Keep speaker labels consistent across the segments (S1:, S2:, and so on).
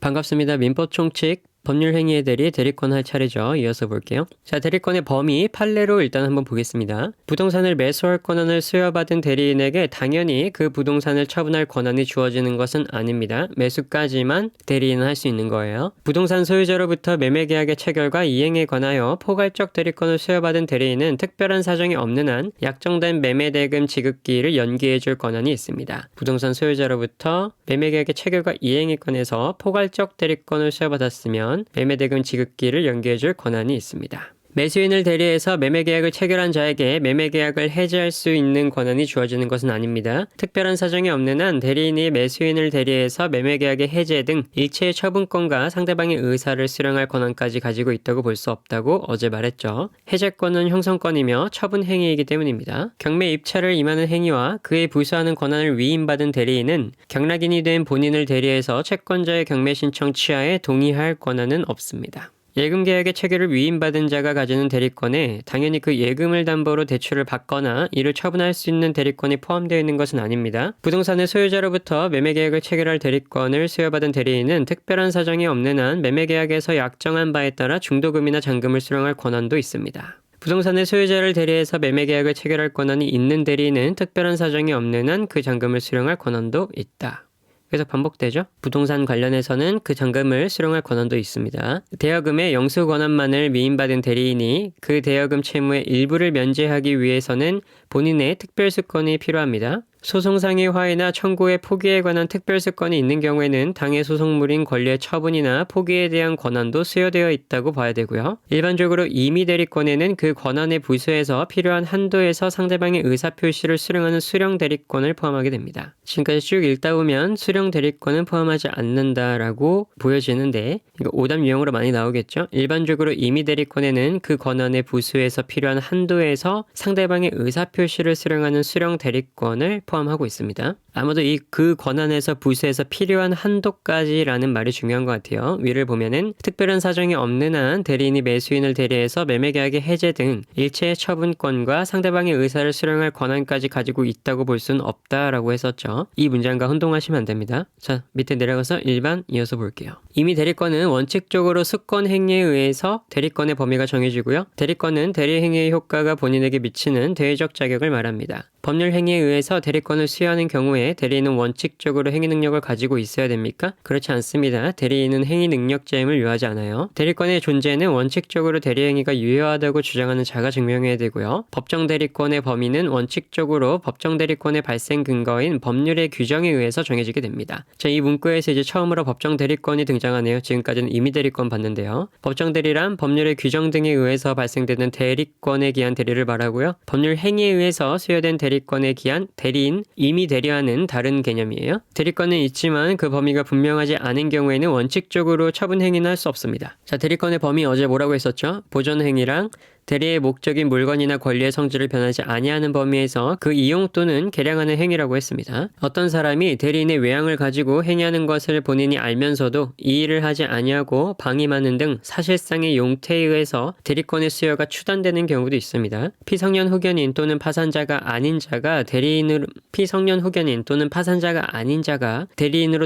S1: 반갑습니다. 민법 총칙 법률 행위에 대리 대리권 할 차례죠. 이어서 볼게요. 자, 대리권의 범위 판례로 일단 한번 보겠습니다. 부동산을 매수할 권한을 수여받은 대리인에게 당연히 그 부동산을 처분할 권한이 주어지는 것은 아닙니다. 매수까지만 대리인은 할 수 있는 거예요. 부동산 소유자로부터 매매계약의 체결과 이행에 관하여 포괄적 대리권을 수여받은 대리인은 특별한 사정이 없는 한 약정된 매매대금 지급기일을 연기해 줄 권한이 있습니다. 부동산 소유자로부터 매매계약의 체결과 이행에 관해서 포괄적 대리권을 수여받았으면 매매대금 지급기일을 연기해줄 권한이 있습니다. 매수인을 대리해서 매매계약을 체결한 자에게 매매계약을 해지할 수 있는 권한이 주어지는 것은 아닙니다. 특별한 사정이 없는 한 대리인이 매수인을 대리해서 매매계약의 해제 등 일체의 처분권과 상대방의 의사를 수령할 권한까지 가지고 있다고 볼 수 없다고 어제 말했죠. 해제권은 형성권이며 처분 행위이기 때문입니다. 경매 입찰을 임하는 행위와 그에 부수하는 권한을 위임받은 대리인은 경락인이 된 본인을 대리해서 채권자의 경매 신청 취하에 동의할 권한은 없습니다. 예금계약의 체결을 위임받은 자가 가지는 대리권에 당연히 그 예금을 담보로 대출을 받거나 이를 처분할 수 있는 대리권이 포함되어 있는 것은 아닙니다. 부동산의 소유자로부터 매매계약을 체결할 대리권을 수여받은 대리인은 특별한 사정이 없는 한 매매계약에서 약정한 바에 따라 중도금이나 잔금을 수령할 권한도 있습니다. 부동산의 소유자를 대리해서 매매계약을 체결할 권한이 있는 대리인은 특별한 사정이 없는 한 그 잔금을 수령할 권한도 있다. 그래서 반복되죠. 부동산 관련해서는 그 잔금을 수령할 권한도 있습니다. 대여금의 영수 권한만을 위임받은 대리인이 그 대여금 채무의 일부를 면제하기 위해서는 본인의 특별수권이 필요합니다. 소송상의 화해나 청구의 포기에 관한 특별수권이 있는 경우에는 당해 소송물인 권리의 처분이나 포기에 대한 권한도 수여되어 있다고 봐야 되고요. 일반적으로 임의대리권에는 그 권한의 부수에서 필요한 한도에서 상대방의 의사표시를 수령하는 수령대리권을 포함하게 됩니다. 지금까지 쭉 읽다 보면 수령대리권은 포함하지 않는다라고 보여지는데 이거 오답 유형으로 많이 나오겠죠. 일반적으로 임의대리권에는 그 권한의 부수에서 필요한 한도에서 상대방의 의사표시를 수령하는 수령대리권을 포함하고 있습니다. 아무도 그 권한에서 부수에서 필요한 한도까지라는 말이 중요한 것 같아요. 위를 보면은 특별한 사정이 없는 한 대리인이 매수인을 대리해서 매매계약의 해제 등 일체의 처분권과 상대방의 의사를 수령할 권한까지 가지고 있다고 볼 수는 없다라고 했었죠. 이 문장과 혼동하시면 안 됩니다. 자, 밑에 내려가서 일반 이어서 볼게요. 임의 대리권은 원칙적으로 수권 행위에 의해서 대리권의 범위가 정해지고요. 대리권은 대리 행위의 효과가 본인에게 미치는 대외적 자격을 말합니다. 법률 행위에 의해서 대리권을 수여하는 경우에 대리인은 원칙적으로 행위 능력을 가지고 있어야 됩니까? 그렇지 않습니다. 대리인은 행위 능력자임을 요하지 않아요. 대리권의 존재는 원칙적으로 대리 행위가 유효하다고 주장하는 자가 증명해야 되고요. 법정 대리권의 범위는 원칙적으로 법정 대리권의 발생 근거인 법률의 규정에 의해서 정해지게 됩니다. 자, 이 문구에서 이제 처음으로 법정 대리권이 등장하네요. 지금까지는 임의 대리권 봤는데요. 법정 대리란 법률의 규정 등에 의해서 발생되는 대리권에 기한 대리를 말하고요. 법률 행위에 의해서 수여된 대리권에 기한 대리인, 임의 대리와는 다른 개념이에요. 대리권은 있지만 그 범위가 분명하지 않은 경우에는 원칙적으로 처분 행위는 할 수 없습니다. 자, 대리권의 범위 어제 뭐라고 했었죠? 보존 행위랑 대리의 목적인 물건이나 권리의 성질을 변하지 아니하는 범위에서 그 이용 또는 개량하는 행위라고 했습니다. 어떤 사람이 대리인의 외양을 가지고 행위하는 것을 본인이 알면서도 이 일을 하지 아니하고 방임하는 등 사실상의 용태에 의해서 대리권의 수여가 추단되는 경우도 있습니다. 피성년 후견인 또는 파산자가 아닌 자가 대리인으로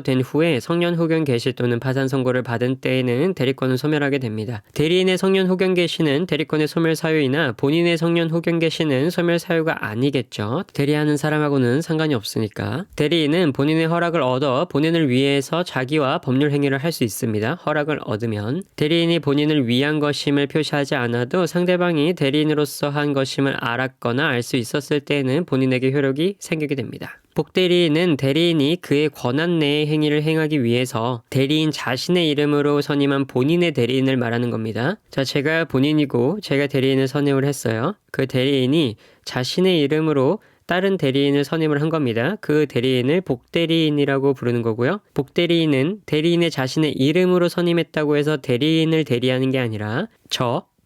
S1: 된 후에 성년 후견 개시 또는 파산 선고를 받은 때에는 대리권은 소멸하게 됩니다. 대리인의 성년 후견 개시는 대리권의 소멸 사유이나 본인의 성년 후견 개시는 소멸 사유가 아니겠죠. 대리하는 사람하고는 상관이 없으니까. 대리인은 본인의 허락을 얻어 본인을 위해서 자기와 법률 행위를 할 수 있습니다. 허락을 얻으면. 대리인이 본인을 위한 것임을 표시하지 않아도 상대방이 대리인으로서 한 것임을 알았거나 알 수 있었을 때에는 본인에게 효력이 생기게 됩니다. 복대리인은 대리인이 그의 권한 내의 행위를 행하기 위해서 대리인 자신의 이름으로 선임한 본인의 대리인을 말하는 겁니다. 자, 제가 본인이고 제가 대리인을 선임을 했어요. 그 대리인이 자신의 이름으로 다른 대리인을 선임을 한 겁니다. 그 대리인을 복대리인이라고 부르는 거고요. 복대리인은 대리인의 자신의 이름으로 선임했다고 해서 대리인을 대리하는 게 아니라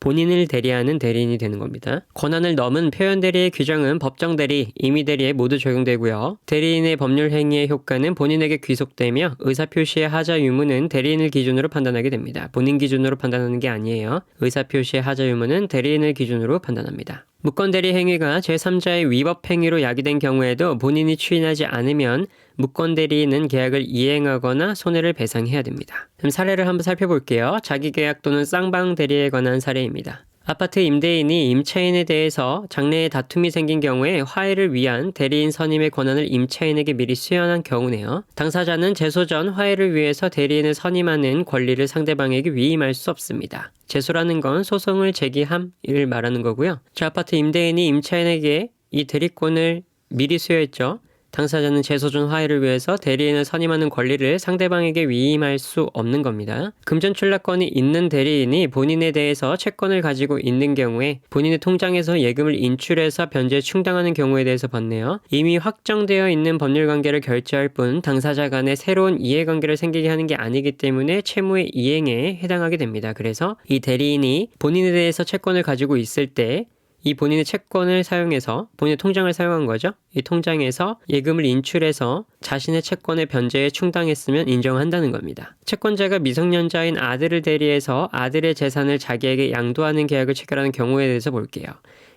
S1: 본인을 대리하는 대리인이 되는 겁니다. 권한을 넘은 표현대리의 규정은 법정대리, 임의대리에 모두 적용되고요. 대리인의 법률 행위의 효과는 본인에게 귀속되며 의사표시의 하자 유무는 대리인을 기준으로 판단하게 됩니다. 본인 기준으로 판단하는 게 아니에요. 의사표시의 하자 유무는 대리인을 기준으로 판단합니다. 무권대리 행위가 제3자의 위법 행위로 야기된 경우에도 본인이 추인하지 않으면 무권 대리인은 계약을 이행하거나 손해를 배상해야 됩니다. 그럼 사례를 한번 살펴볼게요. 자기계약 또는 쌍방 대리에 관한 사례입니다. 아파트 임대인이 임차인에 대해서 장래에 다툼이 생긴 경우에 화해를 위한 대리인 선임의 권한을 임차인에게 미리 수여한 경우네요. 당사자는 제소 전 화해를 위해서 대리인을 선임하는 권리를 상대방에게 위임할 수 없습니다. 제소라는 건 소송을 제기함을 말하는 거고요. 저 아파트 임대인이 임차인에게 이 대리권을 미리 수여했죠. 당사자는 제소 전 화해를 위해서 대리인을 선임하는 권리를 상대방에게 위임할 수 없는 겁니다. 금전출납권이 있는 대리인이 본인에 대해서 채권을 가지고 있는 경우에 본인의 통장에서 예금을 인출해서 변제에 충당하는 경우에 대해서 봤네요. 이미 확정되어 있는 법률관계를 결제할 뿐 당사자 간에 새로운 이해관계를 생기게 하는 게 아니기 때문에 채무의 이행에 해당하게 됩니다. 그래서 이 대리인이 본인에 대해서 채권을 가지고 있을 때 이 본인의 채권을 사용해서 본인의 통장을 사용한 거죠. 이 통장에서 예금을 인출해서 자신의 채권의 변제에 충당했으면 인정한다는 겁니다. 채권자가 미성년자인 아들을 대리해서 아들의 재산을 자기에게 양도하는 계약을 체결하는 경우에 대해서 볼게요.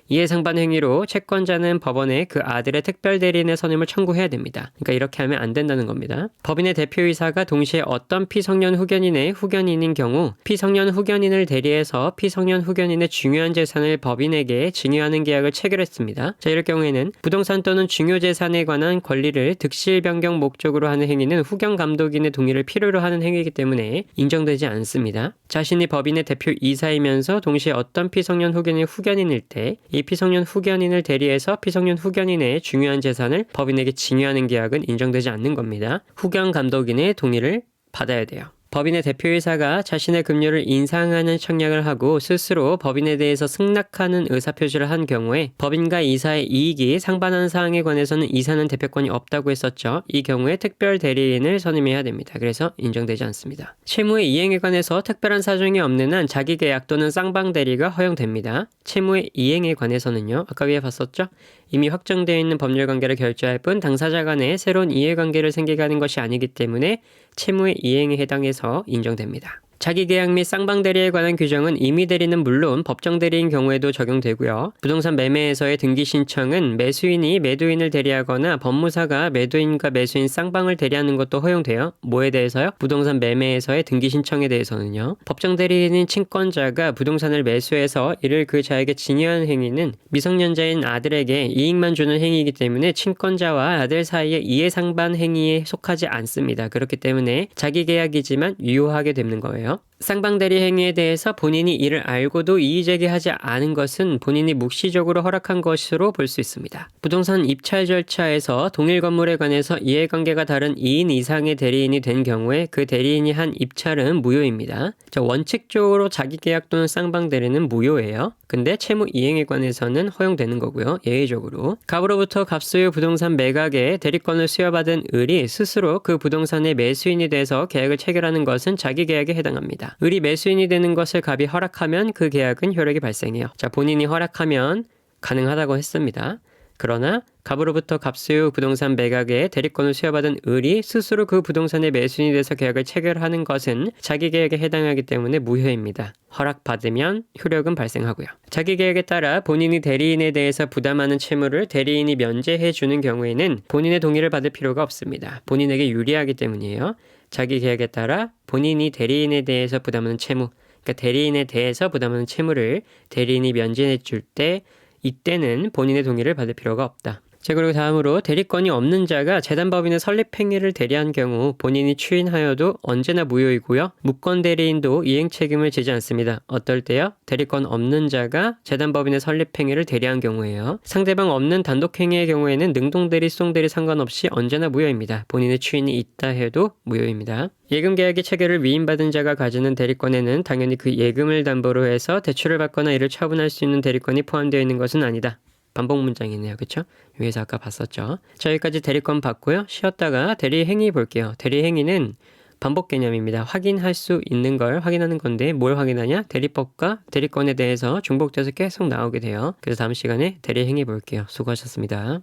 S1: 이해 상반 행위로 채권자는 법원에 그 아들의 특별 대리인의 선임을 청구해야 됩니다. 그러니까 이렇게 하면 안 된다는 겁니다. 법인의 대표이사가 동시에 어떤 피성년 후견인의 후견인인 경우 피성년 후견인을 대리해서 피성년 후견인의 중요한 재산을 법인에게 증여하는 계약을 체결했습니다. 자, 이럴 경우에는 부동산 또는 중요 재산에 관한 권리를 득실 변경 목적으로 하는 행위는 후견 감독인의 동의를 필요로 하는 행위이기 때문에 인정되지 않습니다. 자신이 법인의 대표이사이면서 동시에 어떤 피성년 후견인의 후견인일 때 이 피성년 후견인을 대리해서 피성년 후견인의 중요한 재산을 법인에게 증여하는 계약은 인정되지 않는 겁니다. 후견 감독인의 동의를 받아야 돼요. 법인의 대표이사가 자신의 급료를 인상하는 청약을 하고 스스로 법인에 대해서 승낙하는 의사표시를 한 경우에 법인과 이사의 이익이 상반하는 사항에 관해서는 이사는 대표권이 없다고 했었죠. 이 경우에 특별 대리인을 선임해야 됩니다. 그래서 인정되지 않습니다. 채무의 이행에 관해서 특별한 사정이 없는 한 자기계약 또는 쌍방 대리가 허용됩니다. 채무의 이행에 관해서는요. 아까 위에 봤었죠? 이미 확정되어 있는 법률관계를 결제할 뿐 당사자 간에 새로운 이해관계를 생기게 하는 것이 아니기 때문에 채무의 이행에 해당해서 인정됩니다. 자기계약 및 쌍방대리에 관한 규정은 임의대리는 물론 법정대리인 경우에도 적용되고요. 부동산 매매에서의 등기 신청은 매수인이 매도인을 대리하거나 법무사가 매도인과 매수인 쌍방을 대리하는 것도 허용돼요. 뭐에 대해서요? 부동산 매매에서의 등기 신청에 대해서는요. 법정대리인인 친권자가 부동산을 매수해서 이를 그 자에게 증여하는 행위는 미성년자인 아들에게 이익만 주는 행위이기 때문에 친권자와 아들 사이의 이해상반 행위에 속하지 않습니다. 그렇기 때문에 자기계약이지만 유효하게 되는 거예요. 쌍방대리 행위에 대해서 본인이 이를 알고도 이의제기하지 않은 것은 본인이 묵시적으로 허락한 것으로 볼 수 있습니다. 부동산 입찰 절차에서 동일 건물에 관해서 이해관계가 다른 2인 이상의 대리인이 된 경우에 그 대리인이 한 입찰은 무효입니다. 원칙적으로 자기계약 또는 쌍방대리는 무효예요. 근데 채무 이행에 관해서는 허용되는 거고요. 예외적으로 갑으로부터 갑소유 부동산 매각에 대리권을 수여받은 을이 스스로 그 부동산의 매수인이 돼서 계약을 체결하는 것은 자기계약에 해당합니다. 을이 매수인이 되는 것을 갑이 허락하면 그 계약은 효력이 발생해요. 자, 본인이 허락하면 가능하다고 했습니다. 그러나 갑으로부터 갑소유 부동산 매각에 대리권을 수여받은 을이 스스로 그 부동산의 매수인이 돼서 계약을 체결하는 것은 자기계약에 해당하기 때문에 무효입니다. 허락받으면 효력은 발생하고요. 자기계약에 따라 본인이 대리인에 대해서 부담하는 채무를 대리인이 면제해 주는 경우에는 본인의 동의를 받을 필요가 없습니다. 본인에게 유리하기 때문이에요. 자기계약에 따라 본인이 대리인에 대해서 부담하는 채무, 그러니까 대리인에 대해서 부담하는 채무를 대리인이 면제해 줄 때 이때는 본인의 동의를 받을 필요가 없다. 자, 그리고 다음으로 대리권이 없는 자가 재단법인의 설립행위를 대리한 경우 본인이 추인하여도 언제나 무효이고요. 무권 대리인도 이행 책임을 지지 않습니다. 어떨 때요? 대리권 없는 자가 재단법인의 설립행위를 대리한 경우에요. 상대방 없는 단독행위의 경우에는 능동대리, 수동대리 상관없이 언제나 무효입니다. 본인의 추인이 있다 해도 무효입니다. 예금계약의 체결을 위임받은 자가 가지는 대리권에는 당연히 그 예금을 담보로 해서 대출을 받거나 이를 처분할 수 있는 대리권이 포함되어 있는 것은 아니다. 반복 문장이네요. 그렇죠? 위에서 아까 봤었죠. 자, 여기까지 대리권 봤고요. 쉬었다가 대리행위 볼게요. 대리행위는 반복 개념입니다. 확인할 수 있는 걸 확인하는 건데 뭘 확인하냐? 대리법과 대리권에 대해서 중복돼서 계속 나오게 돼요. 그래서 다음 시간에 대리행위 볼게요. 수고하셨습니다.